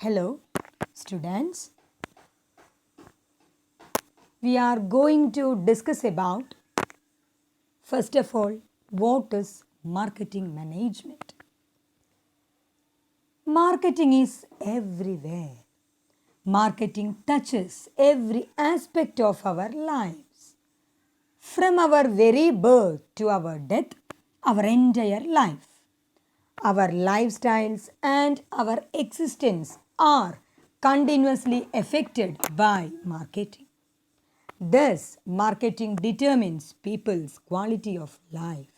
Hello, students. We are going to discuss about, first of all, what is marketing management. Marketing is everywhere. Marketing touches every aspect of our lives. From our very birth to our death, our entire life. Our lifestyles and our existence are continuously affected by marketing. Thus, marketing determines people's quality of life.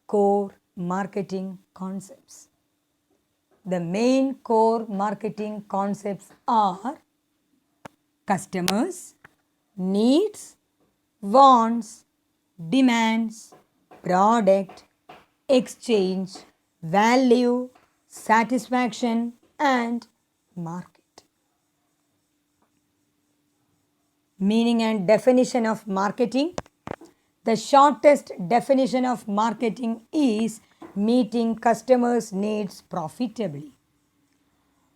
Core marketing concepts. The main core marketing concepts are customers, needs, wants, demands, product, exchange, value, satisfaction, and market. Meaning and definition of marketing. The shortest definition of marketing is meeting customers' needs profitably.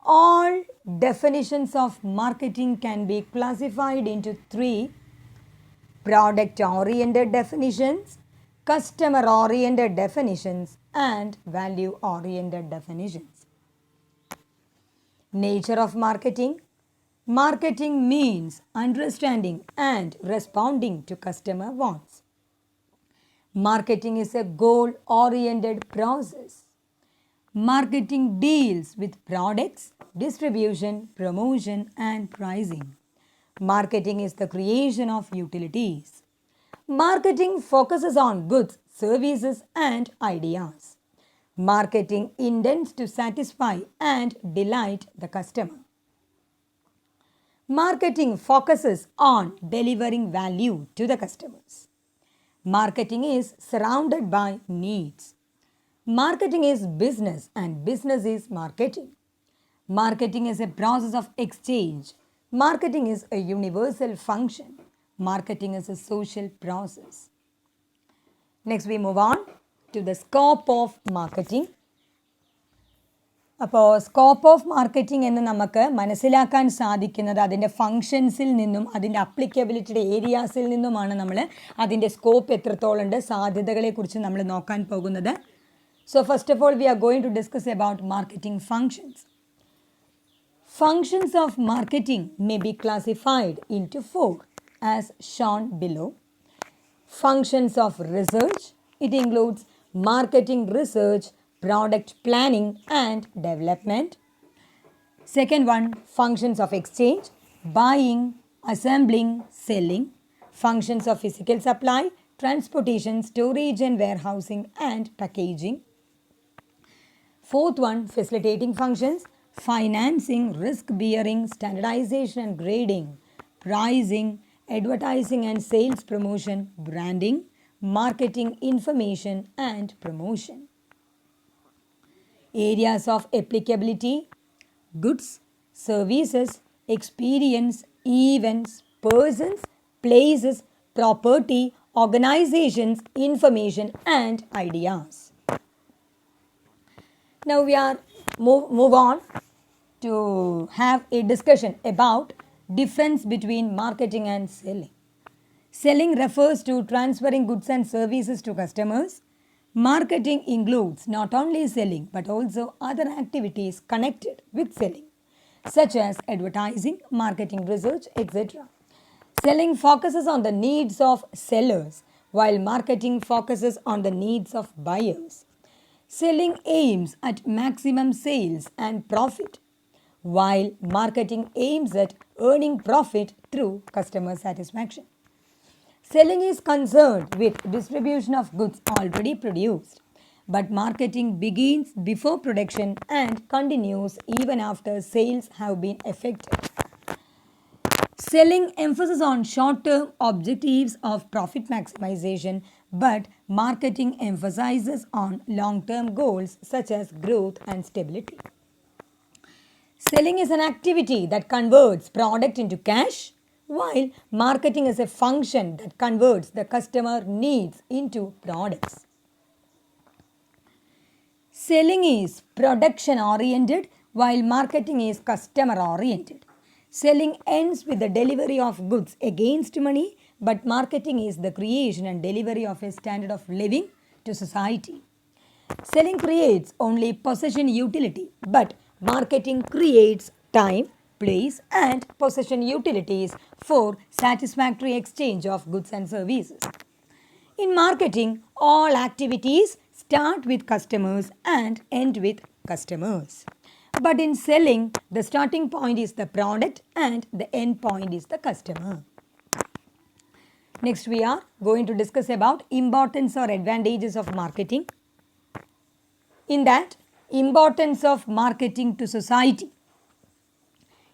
All definitions of marketing can be classified into three: product-oriented definitions, customer-oriented definitions, and value-oriented definitions. Nature of marketing. Marketing means understanding and responding to customer wants. Marketing is a goal-oriented process. Marketing deals with products, distribution, promotion, and pricing. Marketing is the creation of utilities. Marketing focuses on goods, services, and ideas. Marketing intends to satisfy and delight the customer. Marketing focuses on delivering value to the customers. Marketing is surrounded by needs. Marketing is business and business is marketing. Marketing is a process of exchange. Marketing is a universal function. Marketing is a social process. Next we move on to the scope of marketing. അപ്പോൾ scope of marketing എന്ന് നമുക്ക് മനസ്സിലാക്കാൻ സാധിക്കുന്നത് അതിൻ്റെ ഫങ്ഷൻസിൽ നിന്നും അതിൻ്റെ അപ്ലിക്കബിലിറ്റിയുടെ ഏരിയാസിൽ നിന്നുമാണ് നമ്മൾ അതിൻ്റെ സ്കോപ്പ് എത്രത്തോളം ഉണ്ട് സാധ്യതകളെക്കുറിച്ച് നമ്മൾ നോക്കാൻ പോകുന്നത്. So first of all we are going to discuss about marketing functions. Functions of marketing may be classified into four as shown below. Functions of research. It includes marketing research, product planning and development. Second one, functions of exchange, buying, assembling, selling. Functions of physical supply, transportation, storage and warehousing and packaging. Fourth one, facilitating functions, financing, risk bearing, standardization and grading, pricing, advertising and sales promotion, branding, marketing information and promotion. Areas of applicability: goods, services, experience, events, persons, places, property, organizations, information and ideas. Now we are move on to have a discussion about difference between marketing and selling. Selling refers to transferring goods and services to customers. Marketing includes not only selling but also other activities connected with selling, such as advertising, marketing research, etc. Selling focuses on the needs of sellers, while marketing focuses on the needs of buyers. Selling aims at maximum sales and profit, while marketing aims at earning profit through customer satisfaction. Selling is concerned with distribution of goods already produced, but marketing begins before production and continues even after sales have been effected. Selling emphasizes on short-term objectives of profit maximization, but marketing emphasizes on long-term goals such as growth and stability. Selling is an activity that converts product into cash, while marketing is a function that converts the customer needs into products. Selling is production oriented while marketing is customer oriented. Selling ends with the delivery of goods against money, but marketing is the creation and delivery of a standard of living to society. Selling creates only possession utility, but marketing creates time, place, and possession utilities for satisfactory exchange of goods and services. In marketing, all activities start with customers and end with customers. But in selling, the starting point is the product and the end point is the customer. Next, we are going to discuss about importance or advantages of marketing. In that, importance of marketing to society.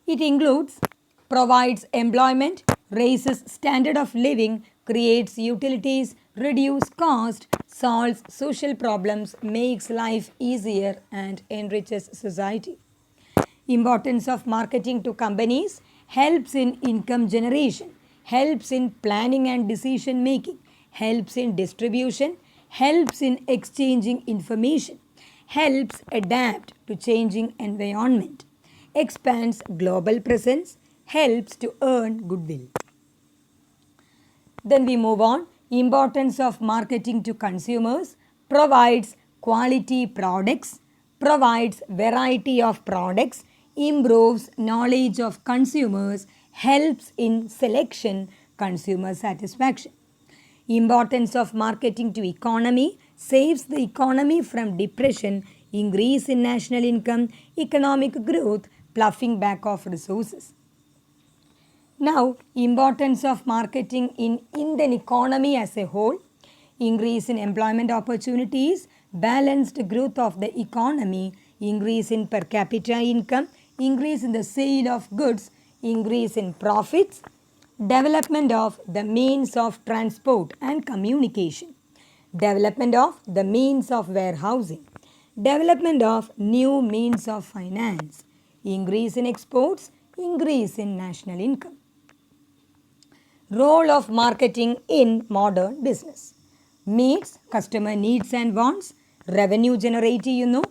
It includes provides employment, raises standard of living, creates utilities, reduces cost, solves social problems, makes life easier and enriches society. Importance of marketing to companies helps in income generation, helps in planning and decision making, helps in distribution, helps in exchanging information, helps adapt to changing environment, expands global presence, helps to earn goodwill. Then we move on. Importance of marketing to consumers provides quality products, provides variety of products, improves knowledge of consumers, helps in selection, consumer satisfaction. Importance of marketing to economy saves the economy from depression, increase in national income, economic growth, ploughing back of resources. Now, importance of marketing in Indian economy as a whole, increase in employment opportunities, balanced growth of the economy, increase in per capita income, increase in the sale of goods, increase in profits, development of the means of transport and communication, development of the means of warehousing, development of new means of finance, increase in exports, increase in national income. Role of marketing in modern business. Meets customer needs and wants, revenue generate ചെയ്യുന്നു,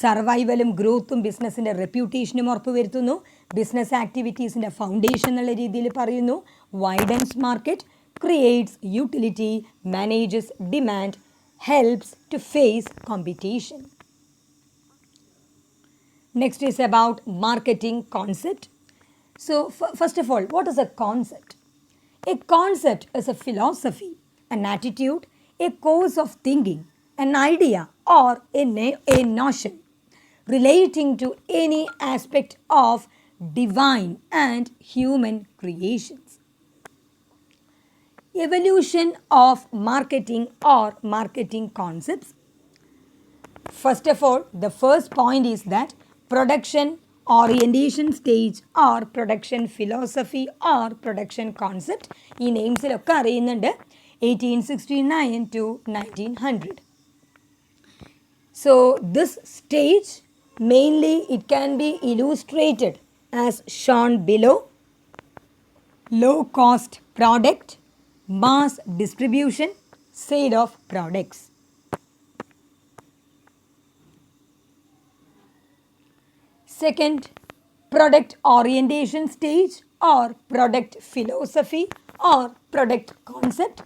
സർവൈവലും ഗ്രോത്തും ബിസിനസ്സിൻ്റെ റെപ്യൂട്ടേഷനും ഉറപ്പുവരുത്തുന്നു, business ആക്ടിവിറ്റീസിൻ്റെ foundation എന്നുള്ള രീതിയിൽ പറയുന്നു, widens market, creates utility, manages demand, helps to face competition. Next is about marketing concept. So first of all, what is a concept? A concept is a philosophy, an attitude, a course of thinking, an idea or a notion relating to any aspect of divine and human creations. Evolution of marketing or marketing concepts. First of all, the first point is that production orientation stage or production philosophy or production concept ഈ നെയിംസിലൊക്കെ അറിയുന്നുണ്ട് 1869 to 1900. So this stage mainly it can be illustrated as shown below. Low cost product, mass distribution, sale of products. Second, product orientation stage or product philosophy or product concept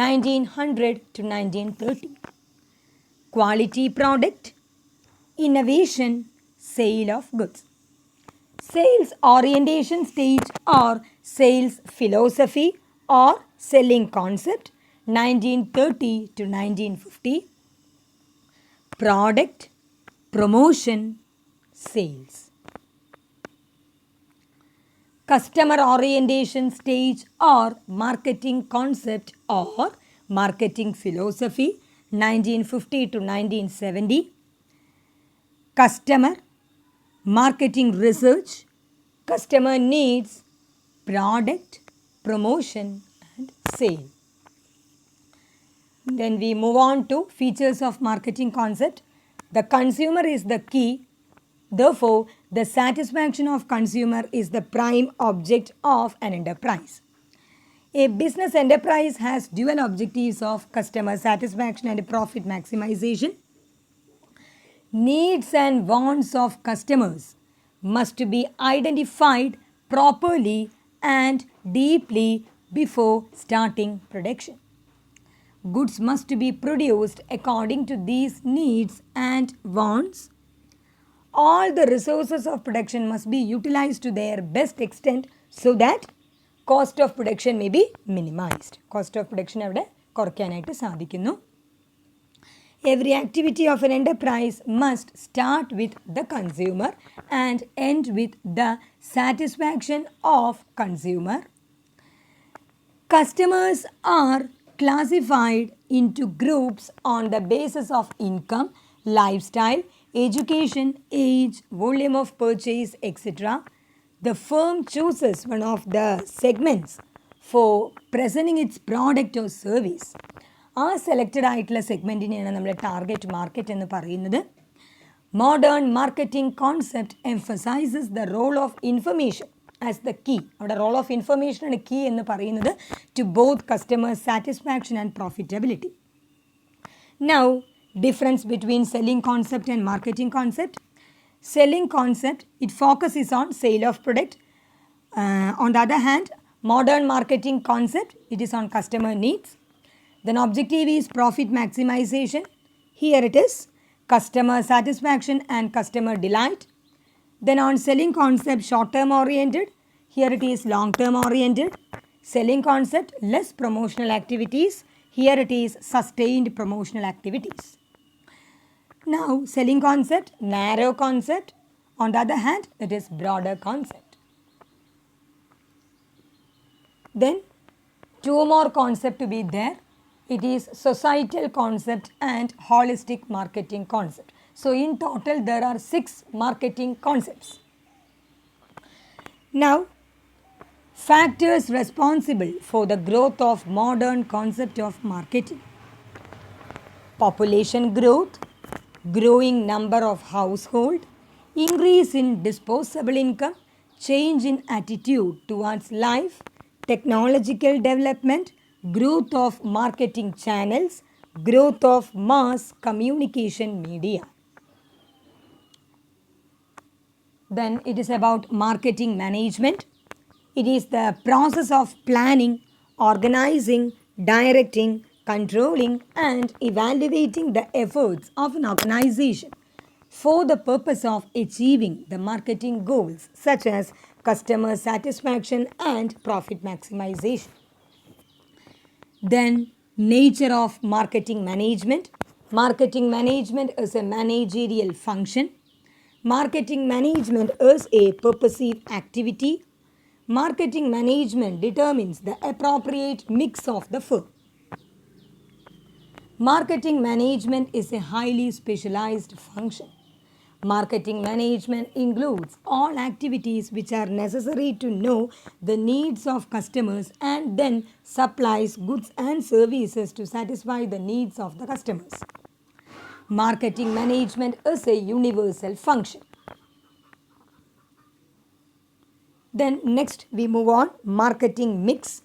1900 to 1930. Quality product, innovation, sale of goods. Sales orientation stage or sales philosophy or selling concept 1930 to 1950. Product, promotion, sales. Customer orientation stage or marketing concept or marketing philosophy 1950 to 1970. Customer, marketing research, customer needs, product, promotion and sale. Then we move on to features of marketing concept. The consumer is the key. Therefore, the satisfaction of consumer is the prime object of an enterprise. A business enterprise has dual objectives of customer satisfaction and profit maximization. needs and wants of customers must be identified properly and deeply before starting production. Goods must be produced according to these needs and wants. All the resources of production must be utilized to their best extent so that cost of production may be minimized. Cost of production അവിടെ കുറയ്ക്കാനായിട്ട് സാധിക്കുന്നു. Every activity of an enterprise must start with the consumer and end with the satisfaction of consumer. Customers are classified into groups on the basis of income, lifestyle, education, age, volume of purchase, etc. The firm chooses one of the segments for presenting its product or service. ആ selected ആയിട്ടുള്ള സെഗ്മെൻറ്റിനെയാണ് നമ്മൾ target market എന്ന് പറയുന്നത്. Modern marketing concept emphasises the role of information as the key. അവിടെ role of ഇൻഫർമേഷനാണ് key എന്ന് പറയുന്നത് to both customers satisfaction and profitability. Now difference between selling concept and marketing concept. Selling concept, it focuses on sale of product. On the other hand, modern marketing concept, it is on customer needs. Then objective is profit maximization. Here it is customer satisfaction and customer delight. Then on selling concept, short term oriented. Here it is long term oriented. Selling concept, less promotional activities. Here it is sustained promotional activities. Now, selling concept, narrow concept. On the other hand, it is broader concept. Then, two more concepts to be there. It is societal concept and holistic marketing concept. So, in total, there are 6 marketing concepts. Now, factors responsible for the growth of modern concept of marketing. Population growth, growing number of household, increase in disposable income, change in attitude towards life, technological development, growth of marketing channels, growth of mass communication media. Then it is about marketing management. It is the process of planning, organizing, directing, controlling and evaluating the efforts of an organization for the purpose of achieving the marketing goals such as customer satisfaction and profit maximization. Then nature of marketing management. Marketing management is a managerial function. Marketing management is a purposive activity. Marketing management determines the appropriate mix of the firm. Marketing management is a highly specialized function. Marketing management includes all activities which are necessary to know the needs of customers and then supplies goods and services to satisfy the needs of the customers. Marketing management is a universal function. Then next we move on marketing mix,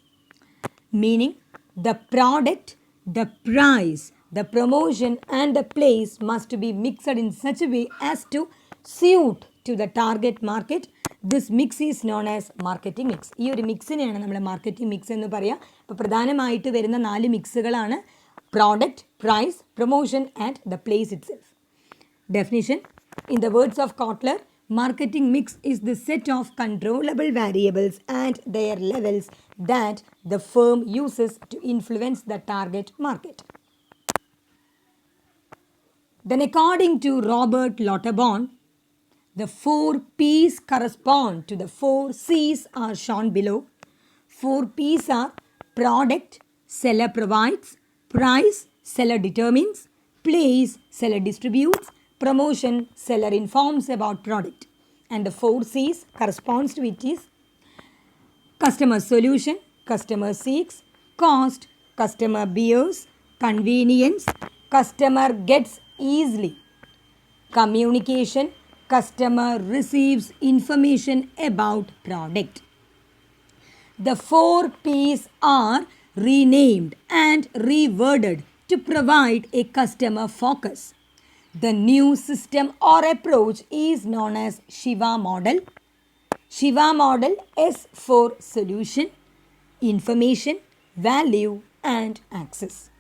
meaning the product, the price, the promotion and the place must be mixed in such a way as to suit to the target market. This mix is known as marketing mix. ഈ ഒരു മിക്സിനെയാണ് നമ്മൾ marketing mix എന്ന് പറയുക. അപ്പോൾ പ്രധാനമായിട്ട് വരുന്ന 4 മിക്സുകളാണ് product, price, promotion and the place itself. Definition. In the words of Kotler, marketing mix is the set of controllable variables and their levels that the firm uses to influence the target market. Then according to Robert Lauterbon, the 4 P's correspond to the 4 C's are shown below. 4 P's are product, seller provides, price, seller determines, place, seller distributes, promotion, seller informs about product. And the 4 C's corresponds to it is customer solution, customer seeks, cost, customer bears, convenience, customer gets easily, communication, customer receives information about product. The 4 P's are renamed and reworded to provide a customer focus. The new system or approach is known as Shiva model. Shiva model is for solution, information, value, and access.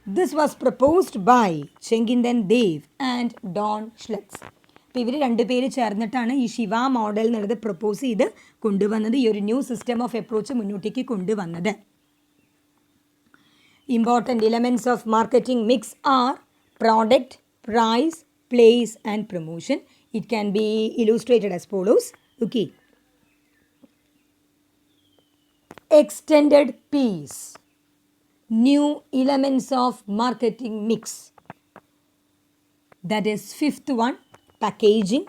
This was proposed by Chengindan Dev and Don Schlitz. അപ്പോൾ ഇവർ രണ്ടുപേര് ചേർന്നിട്ടാണ് ഈ Shiva model എന്നുള്ളത് propose ചെയ്ത് കൊണ്ടുവന്നത്, ഈ ഒരു ന്യൂ സിസ്റ്റം ഓഫ് അപ്രോച്ച് മുന്നോട്ടേക്ക് കൊണ്ടുവന്നത്. Important elements of marketing mix are product, price, place, and promotion. It can be illustrated as follows. Okay. Extended piece. New elements of marketing mix. That is fifth one. Packaging,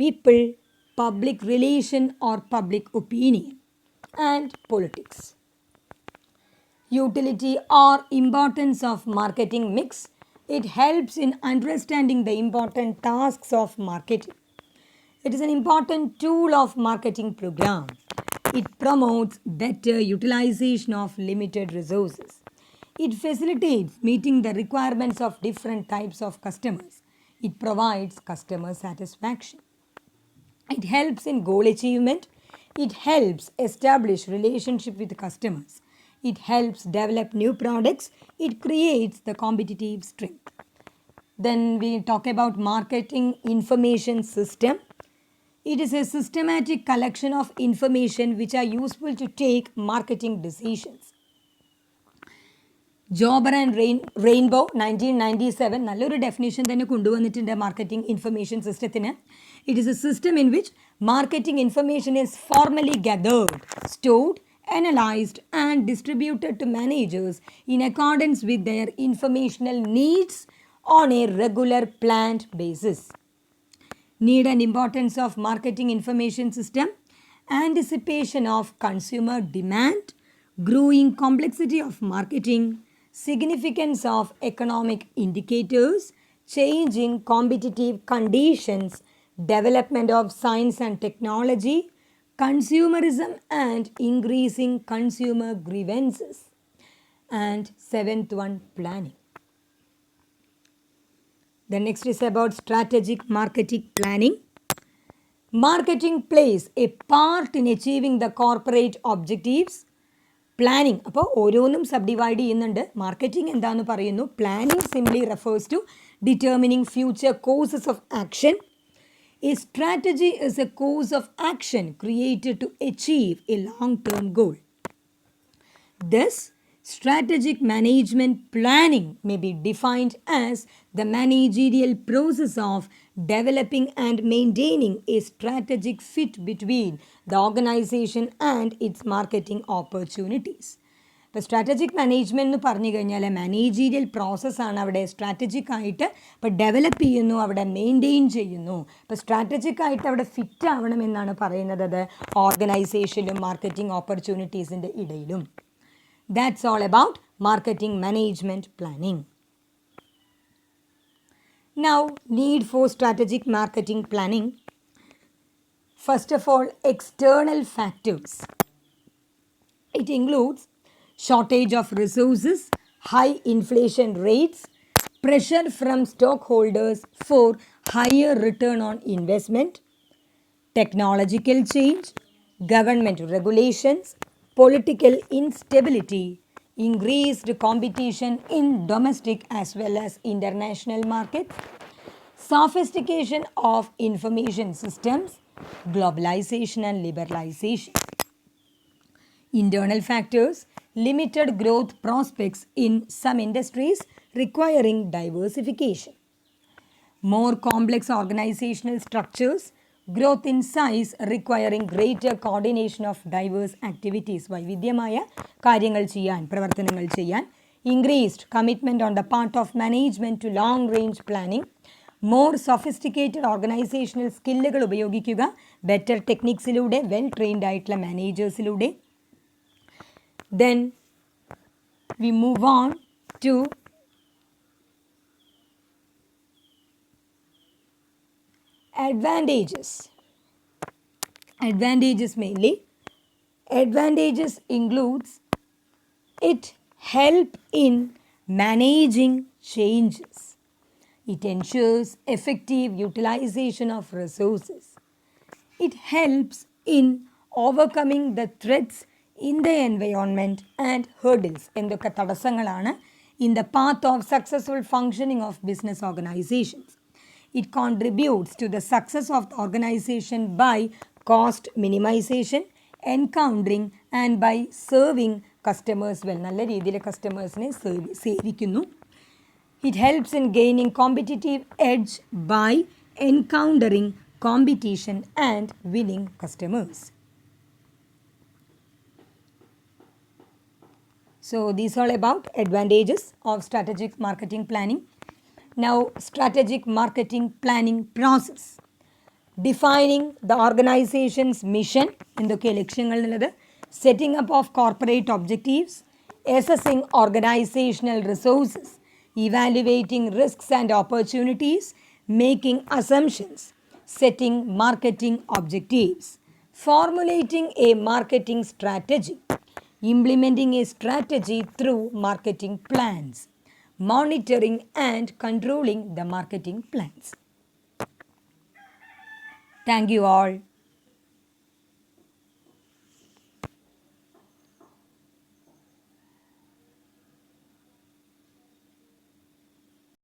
people, public relation or public opinion, and politics. Utility or importance of marketing mix. It helps in understanding the important tasks of marketing. It is an important tool of marketing program. It promotes better utilization of limited resources. It facilitates meeting the requirements of different types of customers. It provides customer satisfaction. It helps in goal achievement. It helps establish relationship with customers. It helps develop new products. It creates the competitive strength. Then we talk about marketing information system. It is a systematic collection of information which are useful to take marketing decisions. Jobber and Rainbow 1997 നല്ലൊരു definition തന്നെ കൊണ്ടുവന്നിട്ടുണ്ട് marketing information സിസ്റ്റത്തിന്. It is A system in which marketing information is formally gathered, stored, analyzed and distributed to managers in accordance with their informational needs on a regular planned basis. Need and importance of marketing information system. Anticipation of consumer demand, growing complexity of marketing, significance of economic indicators, changing competitive conditions, development of science and technology, consumerism and increasing consumer grievances. And seventh one, planning. The next is about strategic marketing planning. Marketing plays a part in achieving the corporate objectives. Planning, അപ്പോൾ ഓരോന്നും സബ്ഡിവൈഡ് ചെയ്യുന്നുണ്ട്. Marketing എന്താണെന്ന് പറയുന്നു. Planning simply refers to determining future courses of action. A strategy is a course of action created to achieve a long-term goal. Thus, strategic management planning may be defined as the managerial process of developing and maintaining a strategic fit between the organization and its marketing opportunities. ഇപ്പോൾ strategic management എന്ന് പറഞ്ഞു കഴിഞ്ഞാൽ managerial പ്രോസസ്സാണ്. അവിടെ strategic ആയിട്ട് ഇപ്പോൾ develop ചെയ്യുന്നു, അവിടെ മെയിൻറ്റെയിൻ ചെയ്യുന്നു. ഇപ്പോൾ സ്ട്രാറ്റജിക് ആയിട്ട് അവിടെ ഫിറ്റ് ആവണം എന്നാണ് പറയുന്നത്, അത് ഓർഗനൈസേഷനിലും മാർക്കറ്റിംഗ് ഓപ്പർച്യൂണിറ്റീസിൻ്റെ ഇടയിലും. That's all about marketing management planning. Now, need for strategic marketing planning. First of all, external factors. It includes shortage of resources, high inflation rates, pressure from stockholders for higher return on investment, technological change, government regulations, political instability, increased competition in domestic as well as international markets, sophistication of information systems, globalization and liberalization. Internal factors, limited growth prospects in some industries requiring diversification. More complex organizational structures, growth in size requiring greater coordination of diverse activities. വൈവിധ്യമായ കാര്യങ്ങൾ ചെയ്യാൻ, പ്രവർത്തനങ്ങൾ ചെയ്യാൻ. Increased commitment on the part of management to long range planning. More sophisticated organizational സ്കില്ലുകൾ ഉപയോഗിക്കുക, better ടെക്നിക്സിലൂടെ, well trained ആയിട്ടുള്ള മാനേജേഴ്സിലൂടെ. Then we move on to advantages. Advantages mainly. Advantages includes it help in managing changes. It ensures effective utilization of resources. It helps in overcoming the threats in the environment and hurdles എന്തൊക്കെ തടസ്സങ്ങളാണ് in the path of successful functioning of business organizations. It contributes to the success of the organization by cost minimization, encountering and by serving customers well. നല്ല രീതിയിൽ കസ്റ്റമേഴ്സിനെ സേവിക്കുന്നു. It helps in gaining competitive edge by encountering competition and winning customers. So these are all about advantages of strategic marketing planning. Now strategic marketing planning process. Defining the organization's mission, എന്തൊക്കെ ലക്ഷ്യങ്ങൾ എന്നുള്ളത്, setting up of corporate objectives, assessing organizational resources, evaluating risks and opportunities, making assumptions, setting marketing objectives, formulating a marketing strategy, implementing a strategy through marketing plans, monitoring and controlling the marketing plans. Thank you all.